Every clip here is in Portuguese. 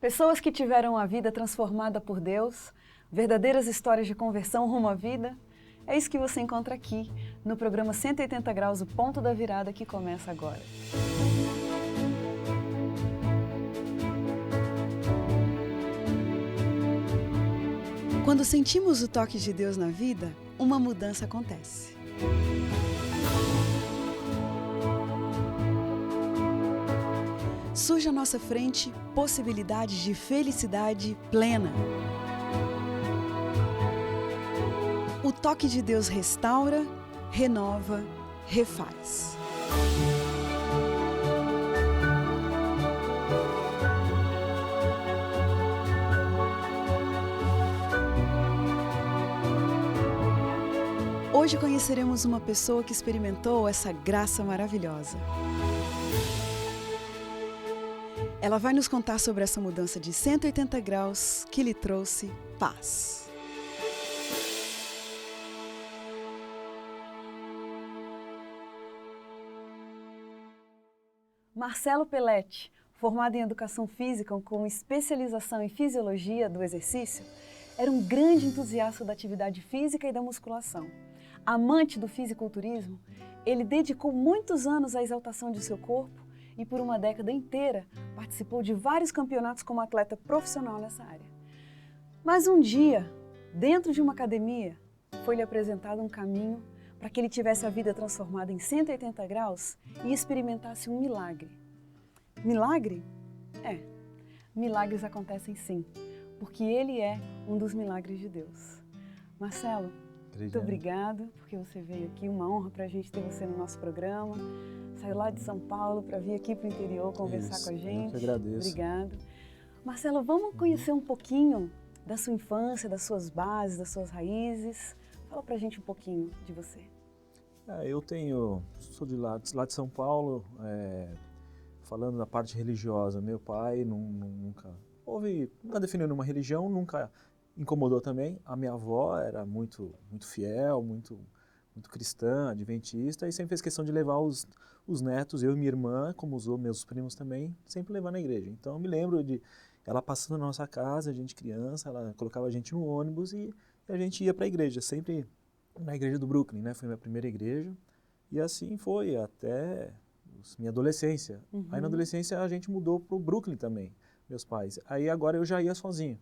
Pessoas que tiveram a vida transformada por Deus, verdadeiras histórias de conversão rumo à vida, é isso que você encontra aqui, no programa 180 Graus, o ponto da virada, que começa agora. Quando sentimos o toque de Deus na vida, uma mudança acontece. Surge à nossa frente possibilidades de felicidade plena. O toque de Deus restaura, renova, refaz. Hoje conheceremos uma pessoa que experimentou essa graça maravilhosa. Ela vai nos contar sobre essa mudança de 180 graus que lhe trouxe paz. Marcelo Pelletti, formado em Educação Física com especialização em Fisiologia do Exercício, era um grande entusiasta da atividade física e da musculação. Amante do fisiculturismo, ele dedicou muitos anos à exaltação de seu corpo e por uma década inteira participou de vários campeonatos como atleta profissional nessa área. Mas um dia, dentro de uma academia, foi-lhe apresentado um caminho para que ele tivesse a vida transformada em 180 graus e experimentasse um milagre. Milagre? Milagres acontecem sim, porque ele é um dos milagres de Deus. Marcelo, muito obrigado porque você veio aqui, uma honra para a gente ter você no nosso programa. Saiu lá de São Paulo para vir aqui para o interior conversar com a gente. Eu que agradeço. Obrigado. Marcelo, vamos conhecer um pouquinho da sua infância, das suas bases, das suas raízes. Fala pra gente um pouquinho de você. Sou de lá de São Paulo, falando da parte religiosa. Meu pai nunca definiu nenhuma religião, nunca incomodou também. A minha avó era muito fiel, muito cristã, adventista, e sempre fez questão de levar os netos, eu e minha irmã, como os meus primos também, sempre levar na igreja. Então eu me lembro de ela passando na nossa casa, a gente criança, ela colocava a gente no ônibus e a gente ia para a igreja, sempre na igreja do Brooklyn, né? Foi a minha primeira igreja, e assim foi até minha adolescência. Aí na adolescência a gente mudou para o Brooklyn também, meus pais. Aí agora eu já ia sozinho.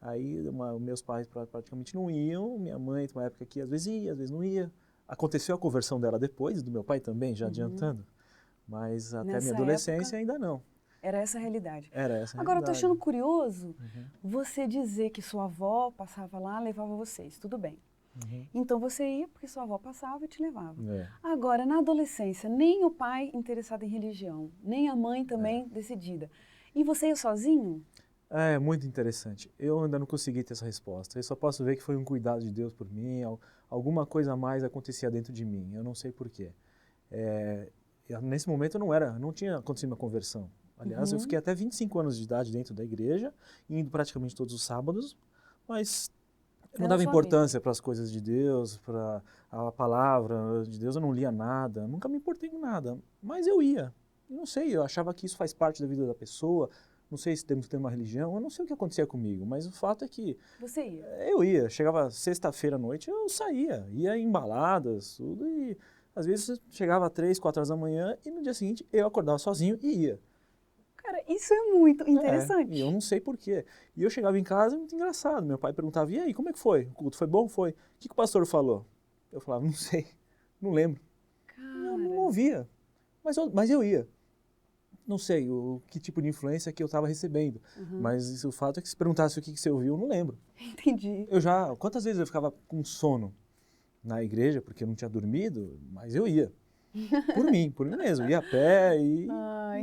Aí meus pais praticamente não iam, minha mãe, tem uma época que às vezes ia, às vezes não ia. Aconteceu a conversão dela depois, do meu pai também, já adiantando, mas até minha adolescência ainda não. Era essa a realidade. Era essa a Agora, realidade. eu tô achando curioso você dizer que sua avó passava lá, levava vocês, tudo bem. Então você ia porque sua avó passava e te levava. Agora, na adolescência, nem o pai interessado em religião, nem a mãe também decidida. E você ia sozinho? É muito interessante. Eu ainda não consegui ter essa resposta. Eu só posso ver que foi um cuidado de Deus por mim, alguma coisa a mais acontecia dentro de mim. Eu não sei porquê. Nesse momento não tinha acontecido minha conversão. Aliás, eu fiquei até 25 anos de idade dentro da igreja, indo praticamente todos os sábados, mas eu não dava importância para as coisas de Deus, para a palavra de Deus, eu não lia nada, nunca me importei com nada, mas eu ia. Eu não sei, eu achava que isso faz parte da vida da pessoa. Não sei se temos que ter uma religião, eu não sei o que acontecia comigo, mas o fato é que... Você ia? Eu ia, chegava sexta-feira à noite, eu ia em baladas, tudo, e às vezes chegava 3, 4 horas da manhã e no dia seguinte eu acordava sozinho e ia. Cara, isso é muito interessante. E eu não sei porquê. E eu chegava em casa, muito engraçado, meu pai perguntava, e aí, como é que foi? O culto foi bom? Foi. O que o pastor falou? Eu falava, não sei, não lembro. Eu não ouvia, mas eu ia. Não sei que tipo de influência que eu estava recebendo, mas o fato é que se perguntasse o que você ouviu, eu não lembro. Entendi. Quantas vezes eu ficava com sono na igreja, porque eu não tinha dormido, mas eu ia. Por mim mesmo, ia a pé e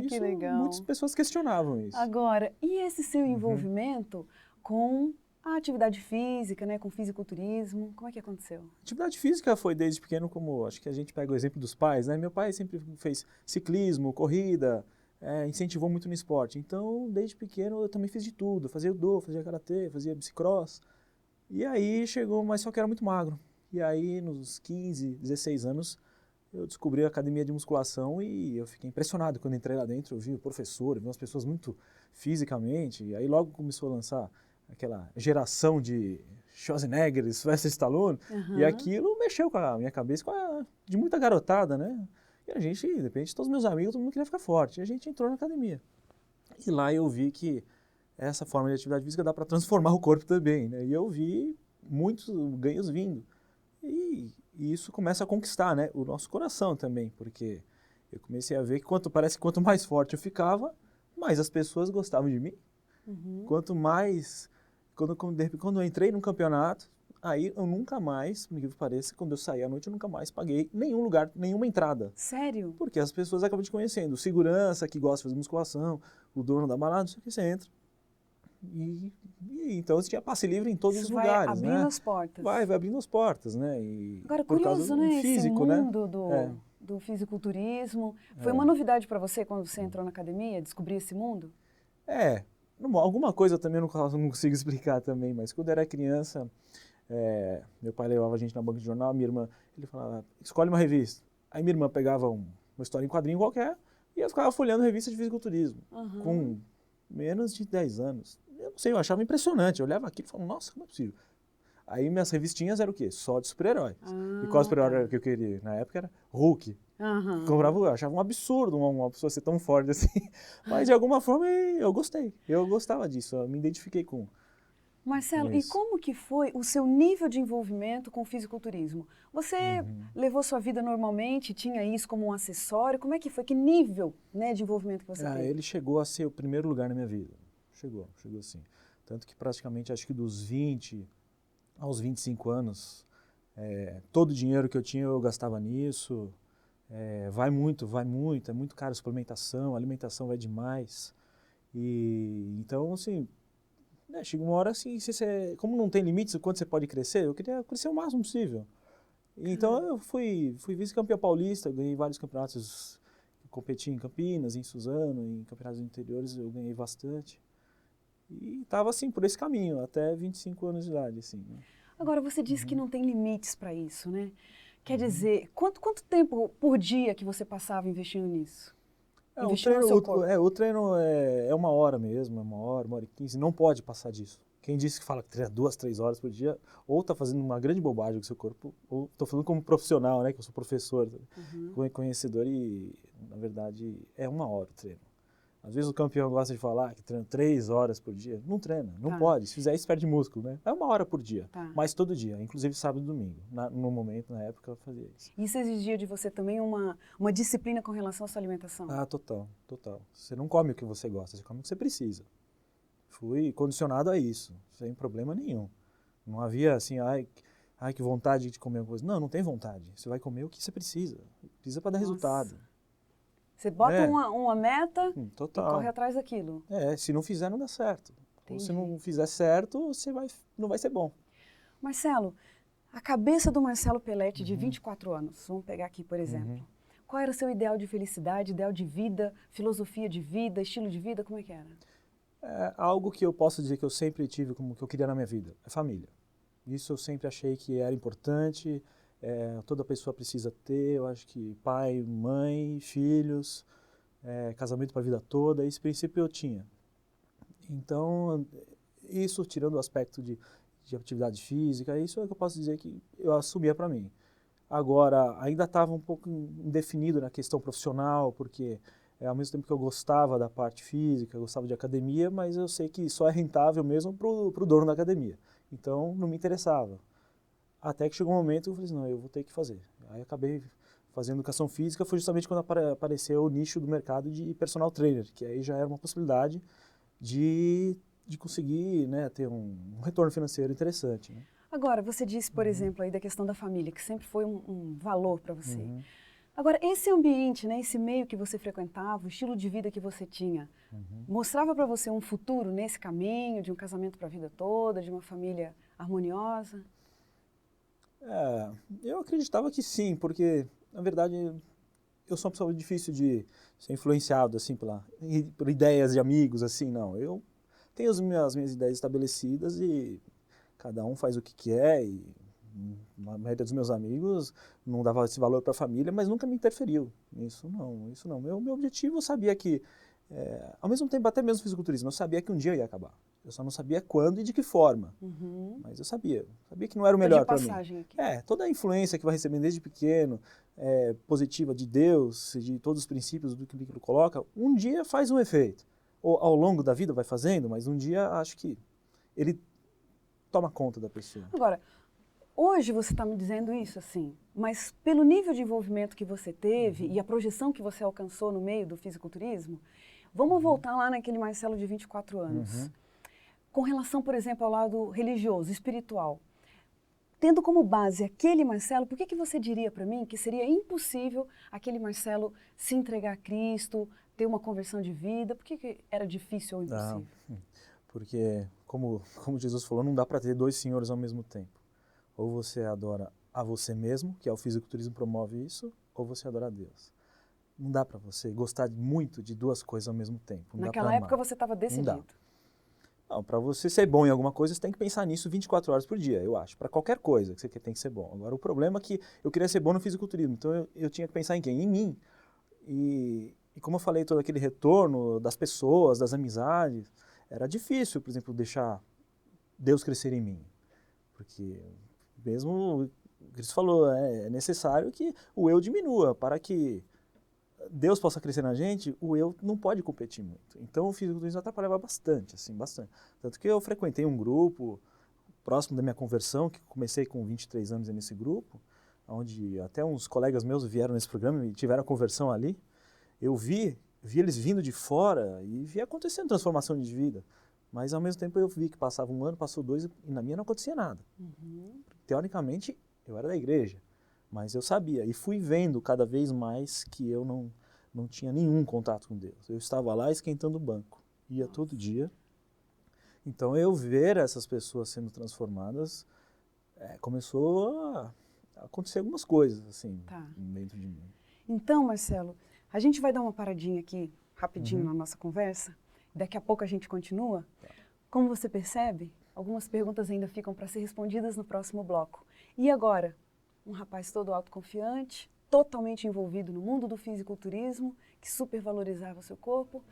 que legal. Muitas pessoas questionavam isso. Agora, e esse seu envolvimento com a atividade física, né, com o fisiculturismo, como é que aconteceu? Atividade física foi desde pequeno, como acho que a gente pega o exemplo dos pais, né? Meu pai sempre fez ciclismo, corrida, incentivou muito no esporte. Então, desde pequeno eu também fiz de tudo, fazia judô, fazia karatê, fazia bicicross. E aí chegou, mas só que era muito magro. E aí nos 15, 16 anos eu descobri a academia de musculação e eu fiquei impressionado quando entrei lá dentro. Eu vi o professor, eu vi umas pessoas muito fisicamente. E aí logo começou a lançar aquela geração de Schwarzenegger, Sylvester Stallone. E Aham. aquilo mexeu com a minha cabeça, de muita garotada, né? E a gente, de repente, todos meus amigos, todo mundo queria ficar forte. E a gente entrou na academia. E lá eu vi que essa forma de atividade física dá para transformar o corpo também, né? E eu vi muitos ganhos vindo. E isso começa a conquistar, né, o nosso coração também, porque eu comecei a ver que parece que quanto mais forte eu ficava, mais as pessoas gostavam de mim. Uhum. Quanto mais, de repente, quando eu entrei num campeonato, aí eu nunca mais, por incrível que pareça, quando eu saí à noite, eu nunca mais paguei nenhum lugar, nenhuma entrada. Sério? Porque as pessoas acabam te conhecendo. O segurança que gosta de fazer musculação, o dono da balada, não sei o que, você entra. E, então você tinha passe livre em todos os Isso vai lugares, abrindo né? as portas. Vai abrindo as portas, né? E Agora, por causa curioso, do né? Esse físico, né? mundo É, do fisiculturismo. Foi é. uma novidade para você quando você entrou na academia, descobrir esse mundo? É, alguma coisa eu também não consigo explicar também, mas quando eu era criança, meu pai levava a gente na banca de jornal, minha irmã, ele falava, escolhe uma revista. Aí minha irmã pegava uma história em quadrinho qualquer e eu ficava folheando revista de fisiculturismo, Aham. com menos de 10 anos. Eu não sei, eu achava impressionante, eu olhava aquilo e falava, nossa, como é possível? Aí minhas revistinhas eram o quê? Só de super-heróis. E qual Ah, super-herói tá. era que eu queria? Na época era Hulk. Aham. Comprava, eu achava um absurdo uma pessoa ser tão forte assim. Mas de alguma forma eu gostei. Eu gostava disso, eu me identifiquei com Marcelo, e isso. como que foi o seu nível de envolvimento com o fisiculturismo? Você Uhum. levou sua vida normalmente, tinha isso como um acessório? Como é que foi? Que nível, né, de envolvimento que você Ah, teve? ele chegou a ser o primeiro lugar na minha vida. Chegou assim. Tanto que praticamente acho que dos 20 aos 25 anos, todo o dinheiro que eu tinha eu gastava nisso. Vai muito, é muito caro a suplementação, a alimentação vai demais. E então, assim, chega uma hora assim, como não tem limites o quanto você pode crescer, eu queria crescer o máximo possível. Então eu fui vice-campeão paulista, ganhei vários campeonatos, competi em Campinas, em Suzano, em campeonatos interiores eu ganhei bastante. E estava assim, por esse caminho, até 25 anos de idade, assim, né? Agora, você disse que Uhum, não tem limites para isso, né? Quer uhum. dizer, quanto tempo por dia que você passava investindo nisso? O Investindo no treino, seu corpo? o treino é 1 hora mesmo, é 1 hora e 15, não pode passar disso. Quem disse que fala que treina 2, 3 horas por dia, ou está fazendo uma grande bobagem com o seu corpo, ou estou falando como profissional, né, que eu sou professor, Uhum. conhecedor e, na verdade, é 1 hora o treino. Às vezes o campeão gosta de falar que treina 3 horas por dia. Não treina, não Tá, pode. Se fizer isso, perde músculo, né? É 1 hora por dia, tá. mas todo dia, inclusive sábado e domingo. No momento, na época, eu fazia isso. Isso exigia de você também uma disciplina com relação à sua alimentação? Ah, total, total. Você não come o que você gosta, você come o que você precisa. Fui condicionado a isso, sem problema nenhum. Não havia assim, ai, que vontade de comer uma coisa. Não, não tem vontade. Você vai comer o que você precisa. Precisa para dar Nossa. resultado. Você bota É, uma meta e corre total. atrás daquilo. Se não fizer, não dá certo. Ou se Entendi. não fizer certo, não vai ser bom. Marcelo, a cabeça do Marcelo Pelletti, de Uhum, 24 anos, vamos pegar aqui, por exemplo. uhum. Qual era o seu ideal de felicidade, ideal de vida, filosofia de vida, estilo de vida, como é que era? É algo que eu posso dizer que eu sempre tive como que eu queria na minha vida, é família. Isso eu sempre achei que era importante, toda pessoa precisa ter, eu acho que pai, mãe, filhos, casamento para a vida toda, esse princípio eu tinha. Então, isso tirando o aspecto de atividade física, isso é o que eu posso dizer que eu assumia para mim. Agora, ainda estava um pouco indefinido na questão profissional, porque ao mesmo tempo que eu gostava da parte física, eu gostava de academia, mas eu sei que só é rentável mesmo para o dono da academia. Então, não me interessava. Até que chegou um momento que eu falei assim, não, eu vou ter que fazer. Aí acabei fazendo educação física, foi justamente quando apareceu o nicho do mercado de personal trainer, que aí já era uma possibilidade de conseguir, né, ter um retorno financeiro interessante, né? Agora, você disse, por Uhum, exemplo, aí da questão da família, que sempre foi um valor para você. uhum, Agora, esse ambiente, né, esse meio que você frequentava, o estilo de vida que você tinha, uhum. mostrava para você um futuro nesse caminho, de um casamento para a vida toda, de uma família harmoniosa? É, eu acreditava que sim, porque, na verdade, eu sou uma pessoa difícil de ser influenciado, assim, por ideias de amigos, assim, não. Eu tenho as minhas ideias estabelecidas e cada um faz o que quer e A maioria dos meus amigos não dava esse valor para a família, mas nunca me interferiu. Isso não. Meu objetivo, eu sabia que, ao mesmo tempo, até mesmo fisiculturismo, eu sabia que um dia ia acabar. Eu só não sabia quando e de que forma. Mas eu sabia que não era o melhor para mim. Toda a influência que vai recebendo desde pequeno, positiva de Deus, de todos os princípios do que ele coloca, um dia faz um efeito. Ou ao longo da vida vai fazendo, mas um dia acho que ele toma conta da pessoa. Agora, hoje você está me dizendo isso, assim, mas pelo nível de envolvimento que você teve e a projeção que você alcançou no meio do fisiculturismo, vamos voltar lá naquele Marcelo de 24 anos. Com relação, por exemplo, ao lado religioso, espiritual. Tendo como base aquele Marcelo, por que você diria para mim que seria impossível aquele Marcelo se entregar a Cristo, ter uma conversão de vida? Por que era difícil ou impossível? Porque, como Jesus falou, não dá para ter dois senhores ao mesmo tempo. Ou você adora a você mesmo, que é o fisiculturismo promove isso, ou você adora a Deus. Não dá para você gostar muito de duas coisas ao mesmo tempo. Naquela época você estava decidido. Não, para você ser bom em alguma coisa, você tem que pensar nisso 24 horas por dia, eu acho. Para qualquer coisa que você tem que ser bom. Agora, o problema é que eu queria ser bom no fisiculturismo, então eu tinha que pensar em quem? Em mim. E como eu falei, todo aquele retorno das pessoas, das amizades, era difícil, por exemplo, deixar Deus crescer em mim. Porque mesmo, o Cristo falou, é necessário que o eu diminua para que Deus possa crescer na gente, o eu não pode competir muito. Então o fisiculturismo atrapalhava bastante, assim, bastante. Tanto que eu frequentei um grupo próximo da minha conversão, que comecei com 23 anos nesse grupo, onde até uns colegas meus vieram nesse programa e tiveram a conversão ali. Eu vi eles vindo de fora e vi acontecendo transformação de vida. Mas ao mesmo tempo eu vi que passava um ano, passou dois e na minha não acontecia nada. Teoricamente eu era da igreja. Mas eu sabia e fui vendo cada vez mais que eu não tinha nenhum contato com Deus. Eu estava lá esquentando o banco, ia todo dia. Então eu ver essas pessoas sendo transformadas, começou a acontecer algumas coisas assim dentro de mim. Então, Marcelo, a gente vai dar uma paradinha aqui, rapidinho na nossa conversa. Daqui a pouco a gente continua. Como você percebe, algumas perguntas ainda ficam para ser respondidas no próximo bloco. E agora? Um rapaz todo autoconfiante, totalmente envolvido no mundo do fisiculturismo, que supervalorizava seu corpo.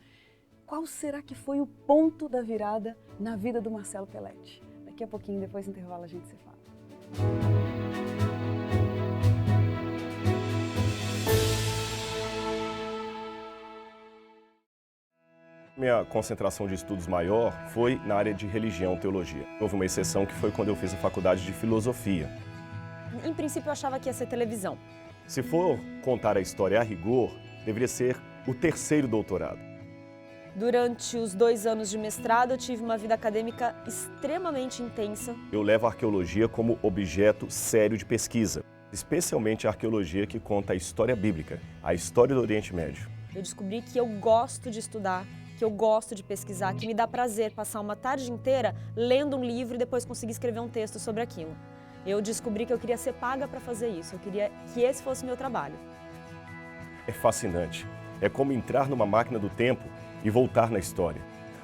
Qual será que foi o ponto da virada na vida do Marcelo Pelletti? Daqui a pouquinho, depois do intervalo, a gente se fala. Minha concentração de estudos maior foi na área de religião, teologia. Houve uma exceção que foi quando eu fiz a faculdade de filosofia. Em princípio, eu achava que ia ser televisão. Se for contar a história a rigor, deveria ser o terceiro doutorado. Durante os 2 anos de mestrado, eu tive uma vida acadêmica extremamente intensa. Eu levo a arqueologia como objeto sério de pesquisa, especialmente a arqueologia que conta a história bíblica, a história do Oriente Médio. Eu descobri que eu gosto de estudar, que eu gosto de pesquisar, que me dá prazer passar uma tarde inteira lendo um livro e depois conseguir escrever um texto sobre aquilo. Eu descobri que eu queria ser paga para fazer isso, eu queria que esse fosse o meu trabalho. É fascinante. É como entrar numa máquina do tempo e voltar na história.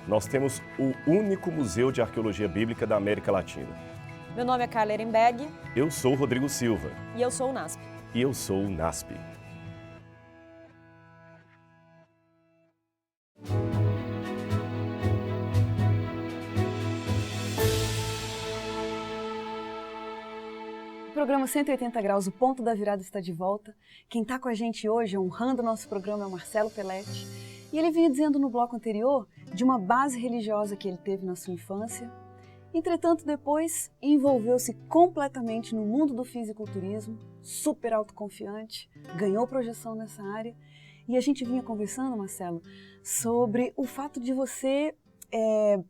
Nós temos o único museu de arqueologia bíblica da América Latina. Meu nome é Carla Ehrenberg. Eu sou o Rodrigo Silva. E eu sou o NASP. E eu sou o NASP. O programa 180 Graus, o ponto da virada está de volta. Quem está com a gente hoje, honrando o nosso programa, é o Marcelo Pelletti. E ele vinha dizendo no bloco anterior de uma base religiosa que ele teve na sua infância. Entretanto, depois envolveu-se completamente no mundo do fisiculturismo, super autoconfiante, ganhou projeção nessa área. E a gente vinha conversando, Marcelo, sobre o fato de você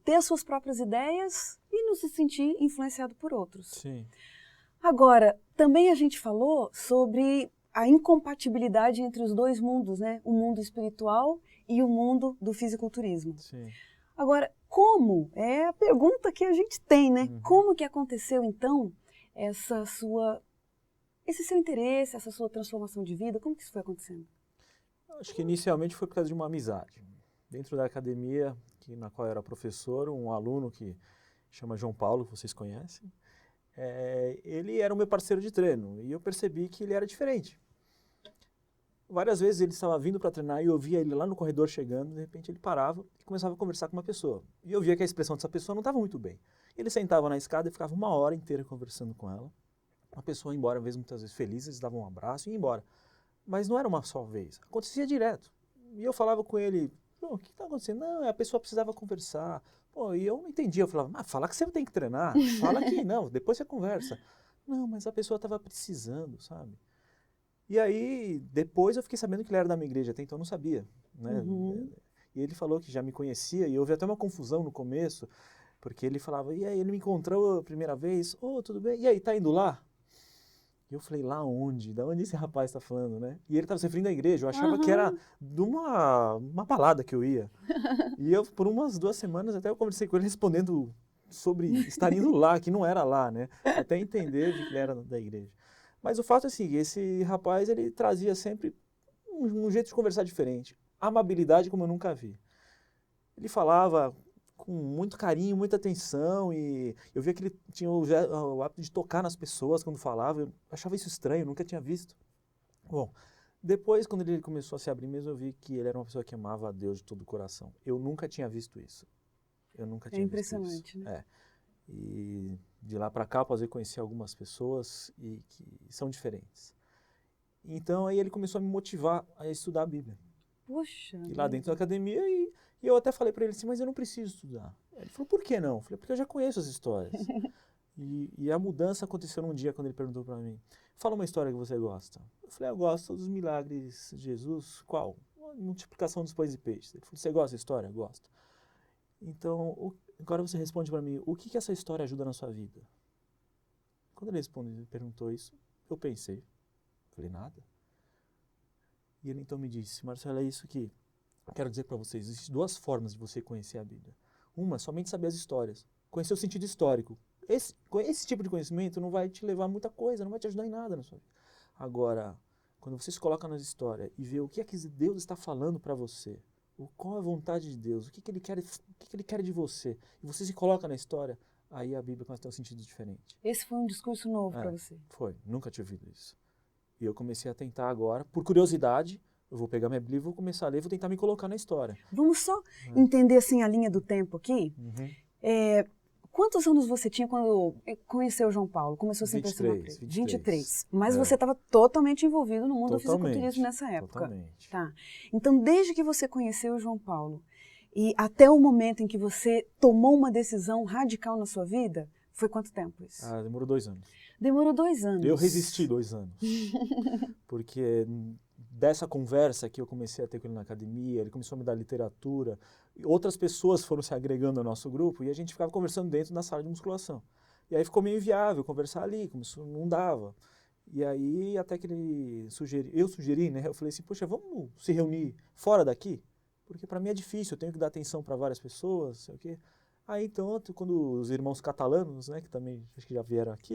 ter as suas próprias ideias e não se sentir influenciado por outros. Sim. Agora, também a gente falou sobre a incompatibilidade entre os dois mundos, né? O mundo espiritual e o mundo do fisiculturismo. Sim. Agora, como? É a pergunta que a gente tem, né? Como que aconteceu, então, esse seu interesse, essa sua transformação de vida? Como que isso foi acontecendo? Acho que inicialmente foi por causa de uma amizade. Dentro da academia, na qual eu era professor, um aluno que chama João Paulo, que vocês conhecem, ele era o meu parceiro de treino e eu percebi que ele era diferente. Várias vezes ele estava vindo para treinar e eu via ele lá no corredor chegando, de repente ele parava e começava a conversar com uma pessoa. E eu via que a expressão dessa pessoa não estava muito bem. Ele sentava na escada e ficava uma hora inteira conversando com ela. A pessoa ia embora, às vezes, muitas vezes feliz, eles davam um abraço e ia embora. Mas não era uma só vez, acontecia direto. E eu falava com ele, o que está acontecendo? Não, a pessoa precisava conversar. Pô, e eu não entendia, eu falava, fala que você tem que treinar, fala que não, depois você conversa. Não, mas a pessoa estava precisando, sabe? E aí, depois eu fiquei sabendo que ele era da minha igreja, até então eu não sabia, né? E ele falou que já me conhecia, e houve até uma confusão no começo, porque ele falava, e aí, ele me encontrou a primeira vez, tudo bem, e aí, tá indo lá? E eu falei, lá onde? Da onde esse rapaz está falando, né? E ele estava se referindo à igreja, eu achava que era de uma balada que eu ia. E eu, por umas 2 semanas, até eu conversei com ele respondendo sobre estar indo lá, que não era lá, né? Até entender que ele era da igreja. Mas o fato é assim, esse rapaz, ele trazia sempre um jeito de conversar diferente. Amabilidade como eu nunca vi. Ele falava com muito carinho, muita atenção, e eu via que ele tinha o hábito de tocar nas pessoas quando falava. Eu achava isso estranho, nunca tinha visto. Bom, depois, quando ele começou a se abrir mesmo, eu vi que ele era uma pessoa que amava a Deus de todo o coração. Eu nunca tinha visto isso. Eu nunca tinha visto isso. É impressionante, né? E de lá para cá, eu poder conhecer algumas pessoas e que são diferentes. Então, aí ele começou a me motivar a estudar a Bíblia. Puxa. E lá dentro da academia, e eu até falei para ele assim, mas eu não preciso estudar. Ele falou, por que não? Eu falei, porque eu já conheço as histórias. E a mudança aconteceu num dia quando ele perguntou para mim, fala uma história que você gosta. Eu falei, eu gosto dos milagres de Jesus. Qual? A multiplicação dos pães e peixes. Ele falou, você gosta da história? Eu gosto. Então, agora você responde para mim, o que essa história ajuda na sua vida? Quando ele perguntou isso, eu pensei. Falei, nada. E ele então me disse, Marcelo, é isso que eu quero dizer para vocês. Existem 2 formas de você conhecer a Bíblia. Uma, somente saber as histórias. Conhecer o sentido histórico. Esse tipo de conhecimento não vai te levar a muita coisa, não vai te ajudar em nada na sua vida. Agora, quando você se coloca nas histórias e vê o que é que Deus está falando para você, qual é a vontade de Deus, o que ele quer de você, e você se coloca na história, aí a Bíblia começa a ter um sentido diferente. Esse foi um discurso novo para você? Foi, nunca tinha ouvido isso. E eu comecei a tentar agora, por curiosidade, eu vou pegar minha Bíblia, vou começar a ler, vou tentar me colocar na história. Vamos só entender assim a linha do tempo aqui? Quantos anos você tinha quando conheceu João Paulo? Começou a se impressionar por ele? 23. Mas você estava totalmente envolvido no mundo do fisiculturismo nessa época. Totalmente. Tá. Então, desde que você conheceu o João Paulo e até o momento em que você tomou uma decisão radical na sua vida, foi quanto tempo isso? Demorou 2 anos. Demorou 2 anos. Eu resisti 2 anos. Porque dessa conversa que eu comecei a ter com ele na academia, ele começou a me dar literatura, outras pessoas foram se agregando ao nosso grupo e a gente ficava conversando dentro da sala de musculação. E aí ficou meio inviável conversar ali, não dava. E aí até que eu sugeri, né? Eu falei assim, poxa, vamos se reunir fora daqui? Porque para mim é difícil, eu tenho que dar atenção para várias pessoas, sei o quê. Aí então, quando os irmãos catalanos, né, que também acho que já vieram aqui,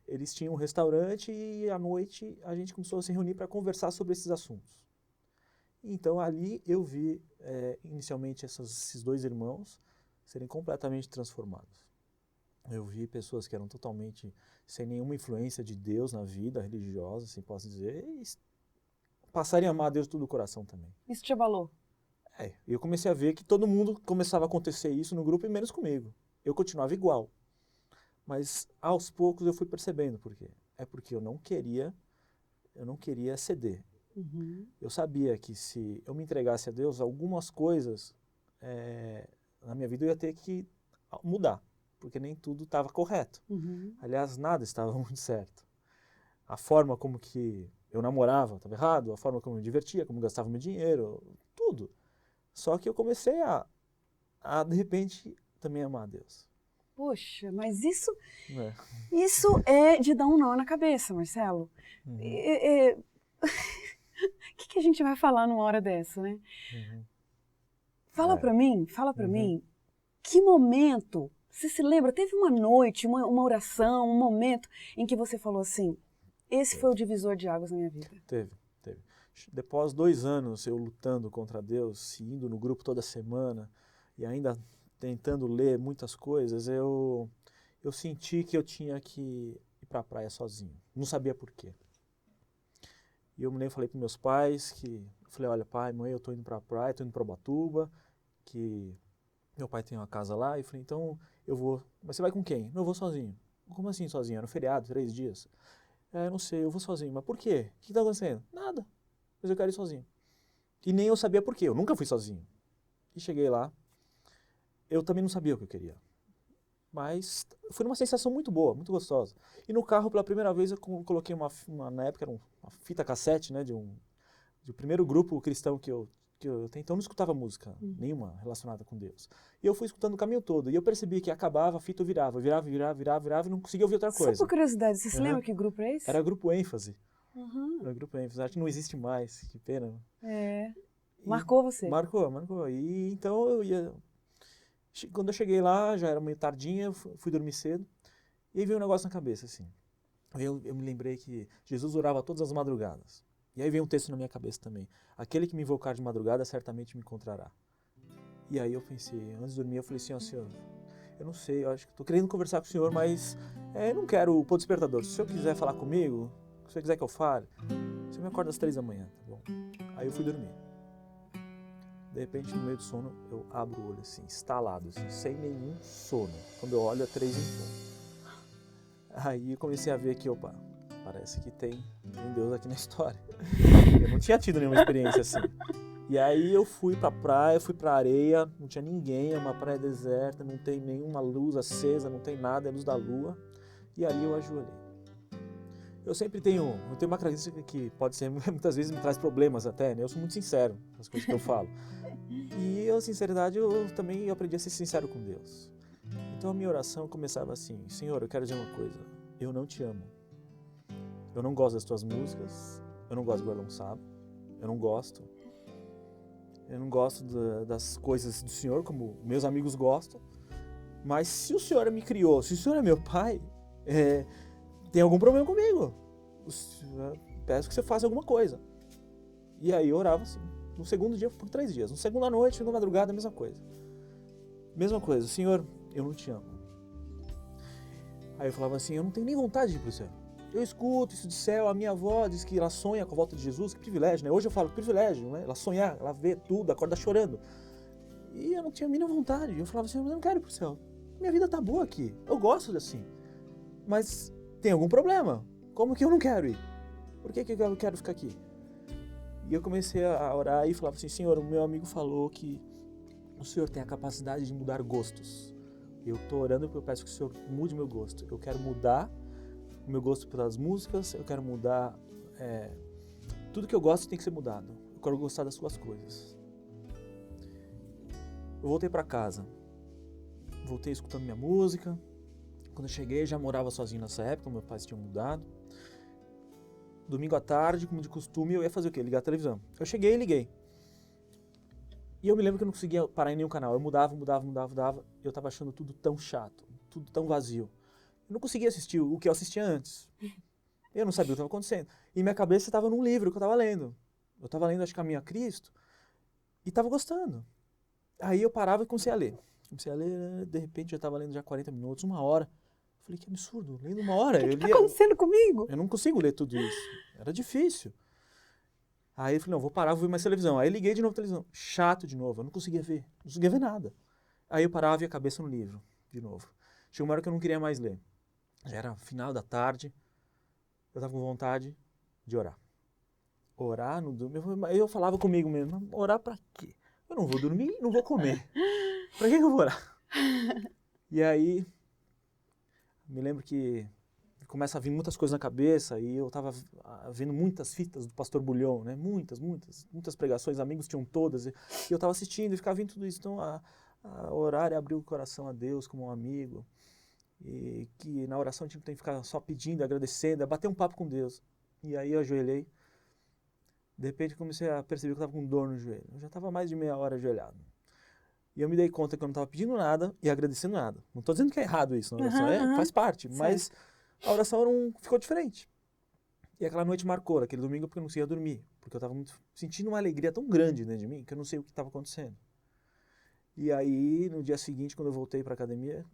eles tinham um restaurante e à noite a gente começou a se reunir para conversar sobre esses assuntos. Então ali eu vi inicialmente esses 2 irmãos serem completamente transformados. Eu vi pessoas que eram totalmente sem nenhuma influência de Deus na vida religiosa, assim posso dizer, e passarem a amar a Deus de todo o coração também. Isso te abalou? Eu comecei a ver que todo mundo começava a acontecer isso no grupo e menos comigo. Eu continuava igual. Mas aos poucos eu fui percebendo por quê. É porque eu não queria ceder. Eu sabia que se eu me entregasse a Deus, algumas coisas na minha vida eu ia ter que mudar, porque nem tudo estava correto. Aliás, nada estava muito certo. A forma como que eu namorava estava errado, a forma como eu me divertia, como eu gastava meu dinheiro, tudo. Só que eu comecei a de repente, também amar a Deus. Poxa, mas isso é de dar um nó na cabeça, Marcelo. O que a gente vai falar numa hora dessa, né? Fala pra mim, que momento, você se lembra, teve uma noite, uma oração, um momento em que você falou assim, esse foi o divisor de águas na minha vida? Teve. Depois de 2 anos eu lutando contra Deus, indo no grupo toda semana e ainda tentando ler muitas coisas, eu eu senti que eu tinha que ir para a praia sozinho. Não sabia por quê. E eu me lembro, falei para meus pais eu falei, olha, pai, mãe, eu tô indo para a praia, tô indo para Ubatuba, que meu pai tem uma casa lá. E eu falei, então eu vou. Mas você vai com quem? Não, eu vou sozinho. Como assim sozinho? Era um feriado, 3 dias. Eu não sei, eu vou sozinho. Mas por quê? O que tá acontecendo? Nada. Mas eu quero ir sozinho. E nem eu sabia por quê. Eu nunca fui sozinho. E cheguei lá. Eu também não sabia o que eu queria. Mas foi uma sensação muito boa, muito gostosa. E no carro, pela primeira vez, eu coloquei na época, era uma fita cassete, né, do primeiro grupo cristão que eu até então não escutava música nenhuma relacionada com Deus. E eu fui escutando o caminho todo. E eu percebi que acabava, a fita virava e não conseguia ouvir outra coisa. Só por curiosidade, você se lembra que grupo é esse? Era Grupo ênfase. Era Grupo ênfase. Acho que não existe mais, que pena. Marcou você? Marcou. E então eu ia... Quando eu cheguei lá, já era meio tardinha, eu fui dormir cedo. E aí veio um negócio na cabeça, assim. Eu me lembrei que Jesus orava todas as madrugadas. E aí veio um texto na minha cabeça também. Aquele que me invocar de madrugada certamente me encontrará. E aí eu pensei, antes de dormir, eu falei assim, ó, Senhor, eu não sei, eu acho que estou querendo conversar com o Senhor, mas eu não quero pôr despertador. Se o Senhor quiser falar comigo, se o Senhor quiser que eu fale, você me acorda às 3 da manhã, tá bom? Aí eu fui dormir. De repente, no meio do sono, eu abro o olho assim, estalado, assim, sem nenhum sono. Quando eu olho, é 3 em ponto. Aí eu comecei a ver que, opa, parece que tem Deus aqui na história. Eu não tinha tido nenhuma experiência assim. E aí eu fui pra praia, fui pra areia, não tinha ninguém, é uma praia deserta, não tem nenhuma luz acesa, não tem nada, é luz da lua. E ali eu ajoelhei. Eu tenho uma característica que pode ser, muitas vezes me traz problemas até, né? Eu sou muito sincero nas coisas que eu falo. E a sinceridade, eu também aprendi a ser sincero com Deus. Então a minha oração começava assim, Senhor, eu quero dizer uma coisa, eu não te amo. Eu não gosto das tuas músicas, eu não gosto de balançado, eu não gosto das coisas do Senhor, como meus amigos gostam, mas se o Senhor me criou, se o Senhor é meu pai, tem algum problema comigo. Peço que você faça alguma coisa. E aí eu orava assim. No segundo dia, por 3 dias. No segundo à noite, na madrugada, a mesma coisa. Mesma coisa. Senhor, eu não te amo. Aí eu falava assim, eu não tenho nem vontade de ir pro céu. Eu escuto isso de céu, a minha avó diz que ela sonha com a volta de Jesus, que privilégio, né? Hoje eu falo, que privilégio, né? Ela sonhar, ela vê tudo, acorda chorando. E eu não tinha a mínima vontade. Eu falava assim, eu não quero ir pro céu. Minha vida tá boa aqui. Eu gosto de assim. Mas tem algum problema. Como que eu não quero ir? Por que eu quero ficar aqui? E eu comecei a orar e falava assim, Senhor, o meu amigo falou que o Senhor tem a capacidade de mudar gostos. Eu estou orando porque eu peço que o Senhor mude meu gosto. Eu quero mudar o meu gosto pelas músicas, eu quero mudar... tudo que eu gosto tem que ser mudado. Eu quero gostar das suas coisas. Eu voltei para casa. Voltei escutando minha música. Quando eu cheguei, já morava sozinho nessa época, meus pais tinham mudado. Domingo à tarde, como de costume, eu ia fazer o quê? Ligar a televisão. Eu cheguei e liguei. E eu me lembro que eu não conseguia parar em nenhum canal. Eu mudava. Eu tava achando tudo tão chato, tudo tão vazio. Eu não conseguia assistir o que eu assistia antes. Eu não sabia o que estava acontecendo. E minha cabeça estava num livro que eu estava lendo. Eu estava lendo, acho que Caminho a Cristo. E estava gostando. Aí eu parava e comecei a ler. De repente eu estava lendo já 40 minutos, 1 hora. Falei, que absurdo, lendo 1 hora. O que está acontecendo comigo? Eu não consigo ler tudo isso. Era difícil. Aí eu falei, não, vou parar, vou ver mais televisão. Aí liguei de novo a televisão. Chato de novo, eu não conseguia ver nada. Aí eu parava e ia a cabeça no livro, de novo. Chegou uma hora que eu não queria mais ler. Já era final da tarde, eu estava com vontade de orar. Orar no domingo. Eu falava comigo mesmo, orar pra quê? Eu não vou dormir, não vou comer. Pra que eu vou orar? E aí, me lembro que começa a vir muitas coisas na cabeça e eu estava vendo muitas fitas do Pastor Bulhão, né? Muitas pregações, amigos tinham todas. E eu estava assistindo e ficava vendo tudo isso. Então, a orar é abrir o coração a Deus como um amigo. E que na oração a gente não tem que ficar só pedindo, agradecendo, é bater um papo com Deus. E aí eu ajoelhei. De repente eu comecei a perceber que eu estava com dor no joelho. Eu já estava mais de meia hora ajoelhado. E eu me dei conta que eu não estava pedindo nada e agradecendo nada. Não estou dizendo que é errado isso na oração, faz parte. Certo. Mas a oração ficou diferente. E aquela noite marcou, aquele domingo, porque eu não conseguia dormir. Porque eu estava sentindo uma alegria tão grande dentro de mim que eu não sei o que estava acontecendo. E aí, no dia seguinte, quando eu voltei para a academia,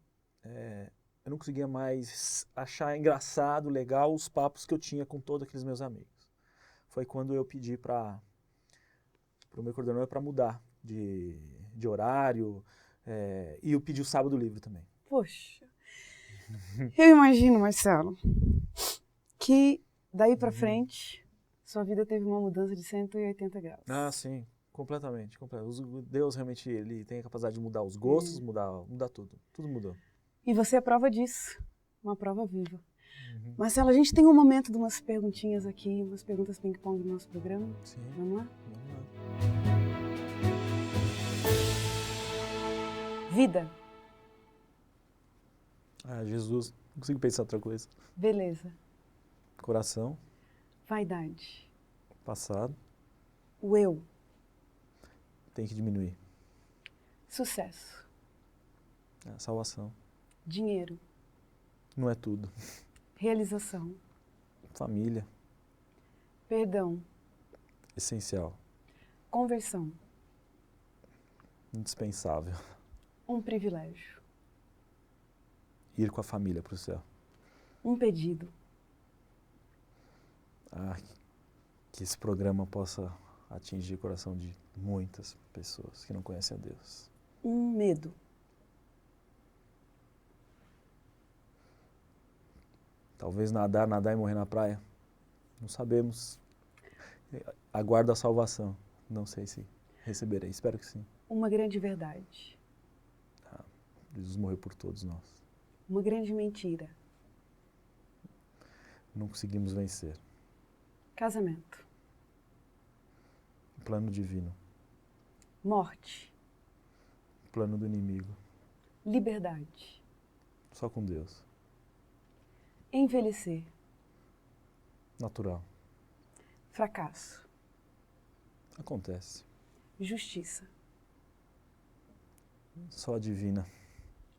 eu não conseguia mais achar engraçado, legal, os papos que eu tinha com todos aqueles meus amigos. Foi quando eu pedi para o meu coordenador para mudar de horário, e eu pedi o sábado livre também. Poxa, eu imagino, Marcelo, que daí para frente sua vida teve uma mudança de 180 graus. Ah, sim, completamente. Deus realmente ele tem a capacidade de mudar os gostos, mudar tudo. Tudo mudou. E você é prova disso, uma prova viva. Marcelo, a gente tem um momento de umas perguntinhas aqui, umas perguntas ping-pong no nosso programa. Sim. Vamos lá? Vamos lá. Vida. Ah, Jesus. Não consigo pensar outra coisa. Beleza. Coração, Vaidade. passado, O eu. tem que diminuir. Sucesso. Salvação. Dinheiro. Não é tudo. Realização. Família, Perdão. essencial, Conversão. indispensável. Um privilégio. Ir com a família para o céu. Um pedido. Ah, que esse programa possa atingir o coração de muitas pessoas que não conhecem a Deus. Um medo. Talvez nadar e morrer na praia. Não sabemos. Aguardo a salvação. Não sei se receberei. Espero que sim. Uma grande verdade. Jesus morreu por todos nós. Uma grande mentira. Não conseguimos vencer. Casamento. Plano divino. Morte. Plano do inimigo. Liberdade. Só com Deus. Envelhecer. Natural. Fracasso. Acontece. Justiça. Só a divina.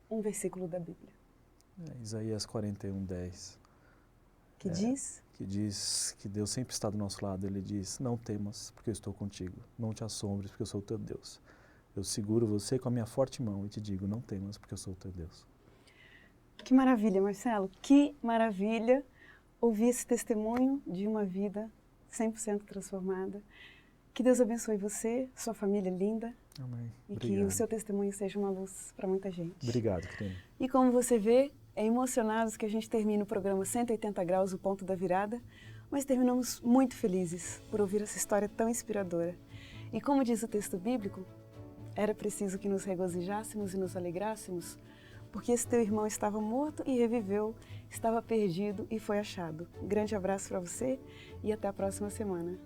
Um versículo da Bíblia. Isaías 41:10. Que diz? Que diz que Deus sempre está do nosso lado. Ele diz, não temas, porque eu estou contigo. Não te assombres, porque eu sou o teu Deus. Eu seguro você com a minha forte mão e te digo, não temas, porque eu sou o teu Deus. Que maravilha, Marcelo. Que maravilha ouvir esse testemunho de uma vida 100% transformada. Que Deus abençoe você, sua família linda. Amém. E Obrigado. que o seu testemunho seja uma luz para muita gente. Obrigado, Cristina. E como você vê, é emocionados que a gente termina o programa 180 Graus, o ponto da virada, mas terminamos muito felizes por ouvir essa história tão inspiradora. E como diz o texto bíblico, era preciso que nos regozijássemos e nos alegrássemos, porque esse teu irmão estava morto e reviveu, estava perdido e foi achado. Um grande abraço para você e até a próxima semana.